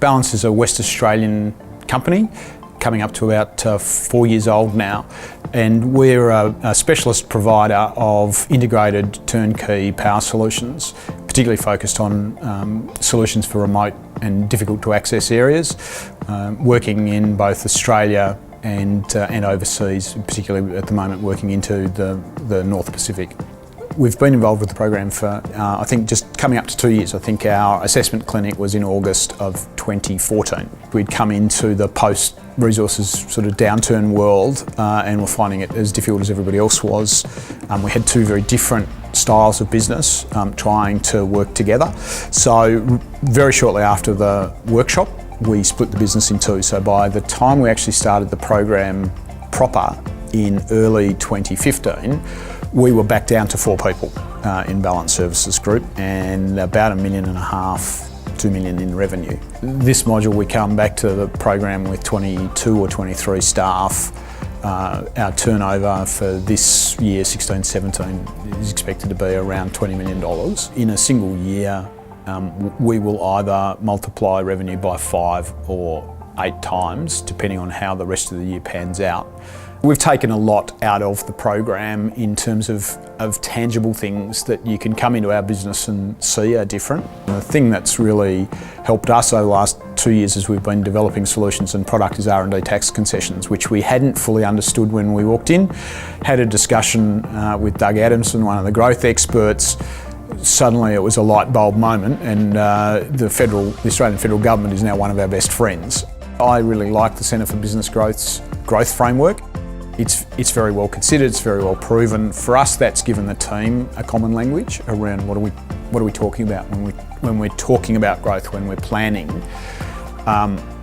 Balance is a West Australian company, coming up to about 4 years old now, and we're a specialist provider of integrated turnkey power solutions, particularly focused on solutions for remote and difficult to access areas, working in both Australia and overseas, particularly at the moment working into the North Pacific. We've been involved with the program for, I think, just coming up to 2 years. I think our assessment clinic was in August of 2014. We'd come into the post-resources sort of downturn world and were finding it as difficult as everybody else was. We had two very different styles of business trying to work together. So very shortly after the workshop, we split the business in two. So by the time we actually started the program proper in early 2015, we were back down to 4 people in Balance Services Group and about $1.5 million, $2 million in revenue. This module, we come back to the program with 22 or 23 staff. Our turnover for this year, 16-17, is expected to be around $20 million. In a single year, we will either multiply revenue by 5 or 8 times, depending on how the rest of the year pans out. We've taken a lot out of the program in terms of tangible things that you can come into our business and see are different. And the thing that's really helped us over the last 2 years as we've been developing solutions and product is R&D tax concessions, which we hadn't fully understood when we walked in. Had a discussion with Doug Adamson, one of the growth experts. Suddenly it was a light bulb moment, and the Australian federal government is now one of our best friends. I really like the Centre for Business Growth's growth framework. It's very well considered, it's very well proven. For us, that's given the team a common language around what are we talking about when we're talking about growth, when we're planning.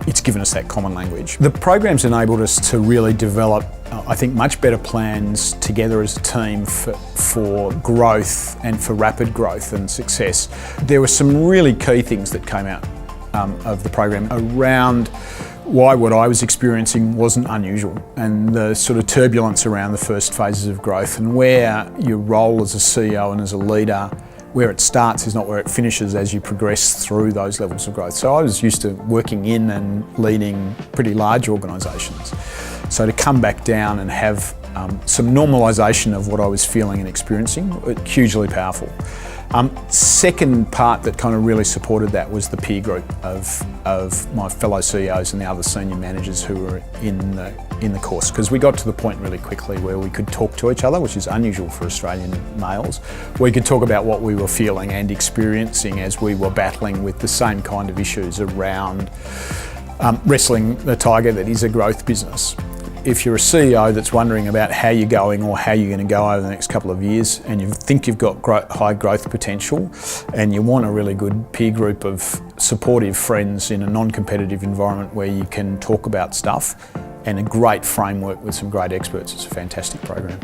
It's given us that common language. The program's enabled us to really develop, I think, much better plans together as a team for growth and for rapid growth and success. There were some really key things that came out of the program around why what I was experiencing wasn't unusual, and the sort of turbulence around the first phases of growth, and where your role as a CEO and as a leader, where it starts is not where it finishes as you progress through those levels of growth. So I was used to working in and leading pretty large organisations. So to come back down and have some normalisation of what I was feeling and experiencing, hugely powerful. Second part that kind of really supported that was the peer group of my fellow CEOs and the other senior managers who were in the course, because we got to the point really quickly where we could talk to each other, which is unusual for Australian males. We could talk about what we were feeling and experiencing as we were battling with the same kind of issues around wrestling the tiger that is a growth business. If you're a CEO that's wondering about how you're going or how you're going to go over the next couple of years, and you think you've got high growth potential and you want a really good peer group of supportive friends in a non-competitive environment where you can talk about stuff, and a great framework with some great experts, it's a fantastic program.